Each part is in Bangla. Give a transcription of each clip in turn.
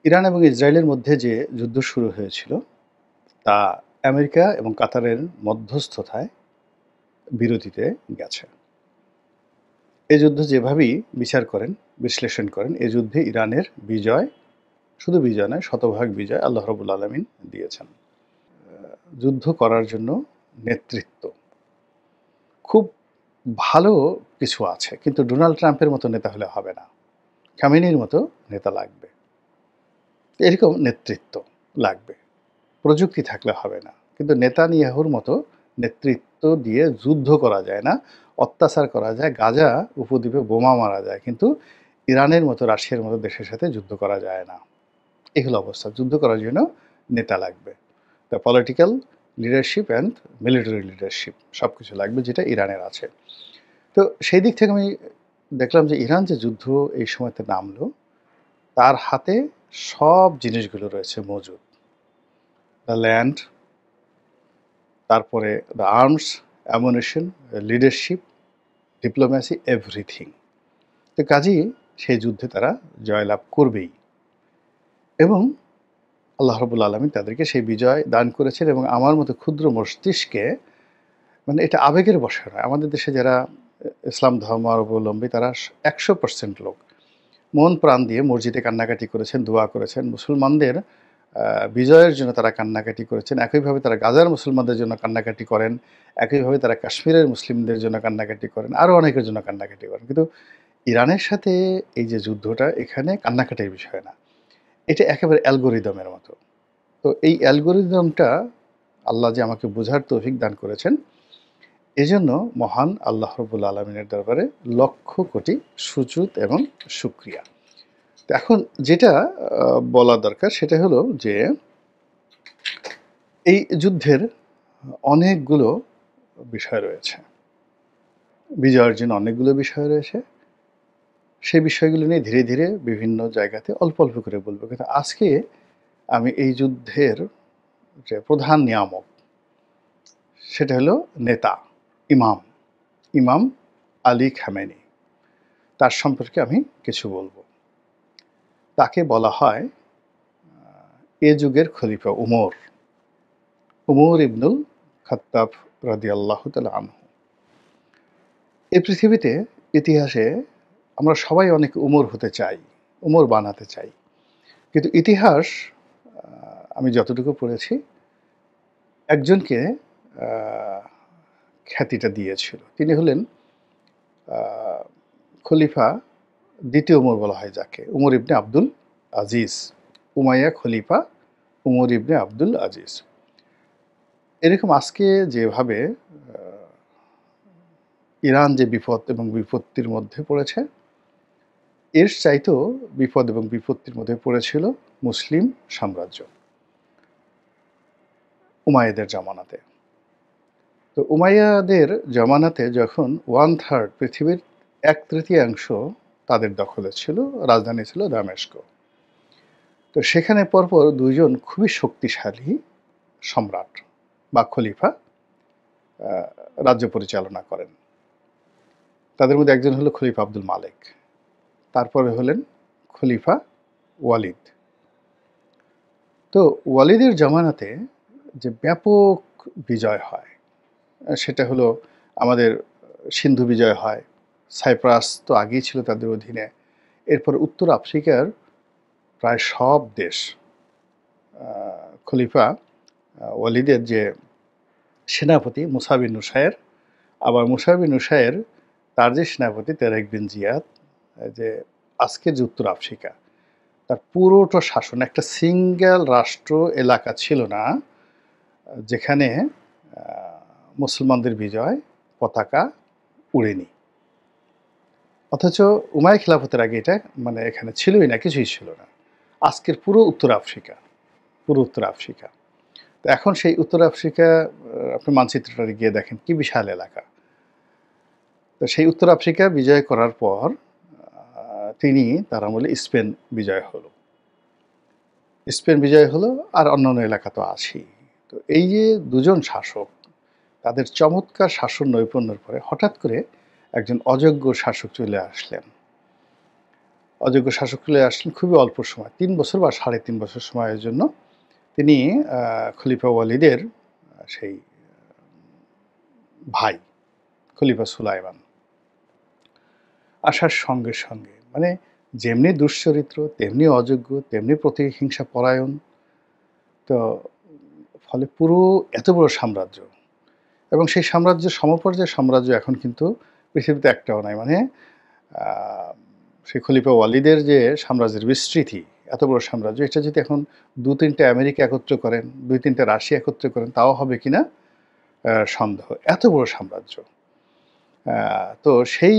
ইরান এবং ইসরায়েলের মধ্যে যে যুদ্ধ শুরু হয়েছিল তা আমেরিকা এবং কাতারের মধ্যস্থতায় বিরতিতে গেছে। এই যুদ্ধ যেভাবেই বিচার করেন, বিশ্লেষণ করেন, এ যুদ্ধে ইরানের বিজয়, শুধু বিজয় নয়, শতভাগ বিজয় আল্লাহ রাব্বুল আলামিন দিয়েছেন। যুদ্ধ করার জন্য নেতৃত্ব খুব ভালো কিছু আছে, কিন্তু ডোনাল্ড ট্রাম্পের মতো নেতা হলে হবে না। খামেনির মতো নেতা লাগবে। এরকম নেতৃত্ব লাগবে। প্রযুক্তি থাকলে হবে না। কিন্তু নেতানিয়াহুর মতো নেতৃত্ব দিয়ে যুদ্ধ করা যায় না, অত্যাচার করা যায়, গাজা উপদ্বীপে বোমা মারা যায়, কিন্তু ইরানের মতো, রাশিয়ার মতো দেশের সাথে যুদ্ধ করা যায় না। এই হলো অবস্থা। যুদ্ধ করার জন্য নেতা লাগবে। The political leadership and military leadership সব কিছু লাগবে, যেটা ইরানের আছে। তো সেই দিক থেকে আমি দেখলাম যে ইরান যে যুদ্ধ এই সময়তে নামলো, তার হাতে সব জিনিসগুলো রয়েছে মজুদ। দ্য ল্যান্ড, তারপরে the arms, ammunition, leadership, diplomacy, everything. তো কাজেই সেই যুদ্ধে তারা জয়লাভ করবেই, এবং আল্লাহ রাব্বুল আলামিন তাদেরকে সেই বিজয় দান করেছেন। এবং আমার মতো ক্ষুদ্র মস্তিষ্কে, মানে এটা আবেগের বশে নয়। আমাদের দেশে যারা ইসলাম ধর্মাবলম্বী তারা 100% লোক মন প্রাণ দিয়ে মসজিদে কান্নাকাটি করেছেন, দোয়া করেছেন। মুসলমানদের বিজয়ের জন্য তারা কান্নাকাটি করেছেন। একইভাবে তারা গাজার মুসলমানদের জন্য কান্নাকাটি করেন। একইভাবে তারা কাশ্মীরের মুসলিমদের জন্য কান্নাকাটি করেন। আরও অনেকের জন্য কান্নাকাটি করেন। কিন্তু ইরানের সাথে এই যে যুদ্ধটা, এখানে কান্নাকাটির বিষয় না। এটা একেবারে অ্যালগরিদমের মতো। তো এই অ্যালগরিদমটা আল্লাহ যে আমাকে বোঝার তৌফিক দান করেছেন, এজন্য মহান আল্লাহ রাব্বুল আলামিনের দরবারে লক্ষ কোটি সুজুদ এবং শুকরিয়া। তো এখন যেটা বলা দরকার সেটা হলো যে এই যুদ্ধের অনেকগুলো বিষয় রয়েছে। বিজয়ের জন্য অনেকগুলো বিষয় রয়েছে। সেই বিষয়গুলো নিয়ে ধীরে, ধীরে বিভিন্ন জায়গাতে অল্প, অল্প করে বলব। কিন্তু আজকে আমি এই যুদ্ধের যে প্রধান নিয়ামক, সেটা হলো নেতা, ইমাম, ইমাম আলী খামেনি। তার সম্পর্কে আমি কিছু বলব। তাকে বলা হয় এ যুগের খলিফা উমর, উমর ইবনুল খাত্তাব রাদিয়াল্লাহু তাআলা আনহু। এই পৃথিবীতে, ইতিহাসে আমরা সবাই অনেক উমর হতে চাই, উমর বানাতে চাই। কিন্তু ইতিহাস, আমি যতটুকু পড়েছি, একজনকে খ্যাতিটা দিয়েছিল। তিনি হলেন খলিফা দ্বিতীয় উমর বলা হয় যাকে, উমর ইবনে আব্দুল আজিজ। উমাইয়া খলিফা উমর ইবনে আব্দুল আজিজ। এরকম আজকে যেভাবে ইরান যে বিপদ এবং বিপত্তির মধ্যে পড়েছে, এর চাইতেও বিপদ এবং বিপত্তির মধ্যে পড়েছিল মুসলিম সাম্রাজ্য উমাইয়াদের জামানাতে। তো উমাইয়াদের জামানাতে যখন 1/3 পৃথিবীর 1/3 তাদের দখলে ছিল, রাজধানী ছিল দামেস্ক। তো সেখানে পরপর দুইজন খুবই শক্তিশালী সম্রাট বা খলিফা রাজ্য পরিচালনা করেন। তাদের মধ্যে একজন হলো খলিফা আব্দুল মালেক, তারপরে হলেন খলিফা ওয়ালিদ। তো ওয়ালিদের জামানাতে যে ব্যাপক বিজয় হয়, সেটা হলো আমাদের সিন্ধু বিজয় হয়, সাইপ্রাস তো আগেই ছিল তাদের অধীনে। এরপর উত্তর আফ্রিকার প্রায় সব দেশ খলিফা ওয়ালিদের যে সেনাপতি মুসা বিন নুসাইর, আবার মুসা বিন নুসাইর তার যে সেনাপতি তারেক বিন জিয়াদ, যে আজকের যে উত্তর আফ্রিকা, তার পুরোটা শাসন, একটা সিঙ্গেল রাষ্ট্র এলাকা ছিল না যেখানে মুসলমানদের বিজয় পতাকা উড়েনি। অথচ উমাইয়া খিলাফতের আগে এটা মানে এখানে ছিলই না, কিছুই ছিল না। আজকের পুরো উত্তর আফ্রিকা, পুরো উত্তর আফ্রিকা। তো এখন সেই উত্তর আফ্রিকা, আপনি মানচিত্রটা গিয়ে দেখেন কি বিশাল এলাকা। তো সেই উত্তর আফ্রিকা বিজয় করার পর তিনি, তার আমলে স্পেন বিজয় হলো। স্পেন বিজয় হলো, আর অন্যান্য এলাকা তো আছেই। তো এই যে দুজন শাসক, তাদের চমৎকার শাসন নৈপুণ্যের পরে হঠাৎ করে একজন অযোগ্য শাসক চলে আসলেন। অযোগ্য শাসক চলে আসলেন খুবই অল্প সময়, ৩ বছর বা ৩.৫ বছর সময়ের জন্য তিনি খলিফা ওয়ালিদের সেই ভাই খলিফা সুলাইমান আসার সঙ্গে সঙ্গে মানে যেমনি দুশ্চরিত্র, তেমনি অযোগ্য, তেমনি প্রতিহিংসা পরায়ণ। তো ফলে পুরো এত বড় সাম্রাজ্য, এবং সেই সাম্রাজ্যের সমপর্যায়ের সাম্রাজ্য এখন কিন্তু পৃথিবীতে একটাও নাই। মানে আ সেই খলিফা ওয়ালিদের যে সাম্রাজ্যের বিস্তৃতি, এত বড় সাম্রাজ্য, এটা যদি এখন ২-৩ আমেরিকা একত্র করেন, ২-৩ রাশিয়া একত্র করেন, তাও হবে কিনা সন্দেহ। এত বড় সাম্রাজ্য। আ তো সেই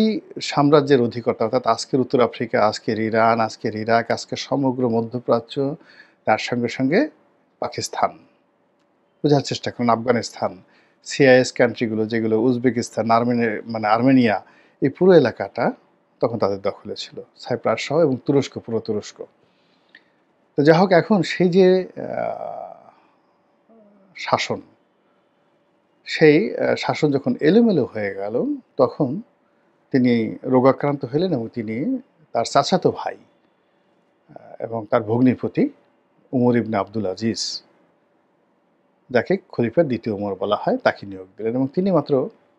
সাম্রাজ্যের অধিকর্তা অর্থাৎ আজকের উত্তর আফ্রিকা, আজকের ইরান, আজকের ইরাক, আজকের সমগ্র মধ্যপ্রাচ্য, তার সঙ্গে সঙ্গে পাকিস্তান। বোঝার চেষ্টা করুন, আফগানিস্তান, সিআইএস কান্ট্রিগুলো যেগুলো উজবেকিস্তান, আর্মেনিয়া, এই পুরো এলাকাটা তখন তাদের দখলে ছিল। সাইপ্রাস সহ এবং তুরস্ক, পুরো তুরস্ক। তো যাই হোক, এখন সেই যে শাসন, সেই শাসন যখন এলোমেলো হয়ে গেল, তখন তিনি রোগাক্রান্ত হলেন এবং তিনি তার চাচাতো ভাই এবং তার ভগ্নিপতি উমর ইবনে আব্দুল আজিজ, যাকে খলিফার দ্বিতীয় উমর বলা হয়, তাকে নিয়োগ দিলেন এবং তিনি মাত্র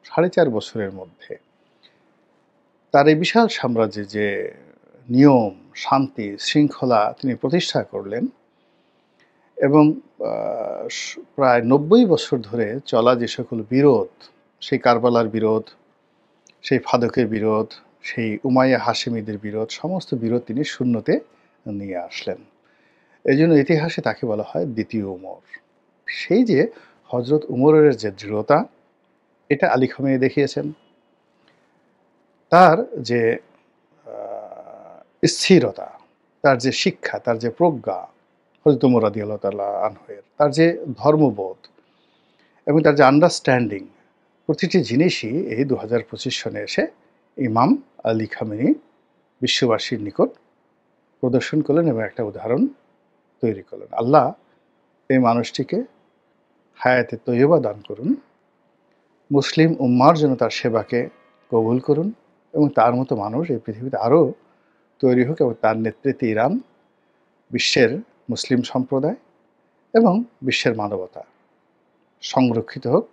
৪.৫ বছরের মধ্যে তার এই বিশাল সাম্রাজ্যে যে নিয়ম, শান্তি, শৃঙ্খলা তিনি প্রতিষ্ঠা করলেন এবং প্রায় ৯০ বছর ধরে চলা যে সকল বিরোধ, সেই কারবালার বিরোধ, সেই ফাদকের বিরোধ, সেই উমাইয়া হাশেমিদের বিরোধ, সমস্ত বিরোধ তিনি শূন্যতে নিয়ে আসলেন। এজন্য ইতিহাসে তাকে বলা হয় দ্বিতীয় উমর। সেই যে হযরত উমরের যে দৃঢ়তা, এটা আলী খামেনি দেখিয়েছেন। তার যে স্থিরতা, তার যে শিক্ষা, তার যে প্রজ্ঞা, হযরত উমর রাদিয়াল্লাহু তাআলা আনহুর, তার যে ধর্মবোধ এবং তার যে আন্ডারস্ট্যান্ডিং, প্রতিটি জিনিসই এই ২০২৫ সনে এসে ইমাম আলী খামেনি বিশ্ববাসীর নিকট প্রদর্শন করলেন এবং একটা উদাহরণ তৈরি করলেন। আল্লাহ এই মানুষটিকে হায়াতে তৈয়বা দান করুন, মুসলিম উম্মার জন্য তার সেবাকে কবুল করুন এবং তার মতো মানুষ এই পৃথিবীতে আরও তৈরি হোক এবং তার নেতৃত্বে ইরান, বিশ্বের মুসলিম সম্প্রদায় এবং বিশ্বের মানবতা সংরক্ষিত হোক।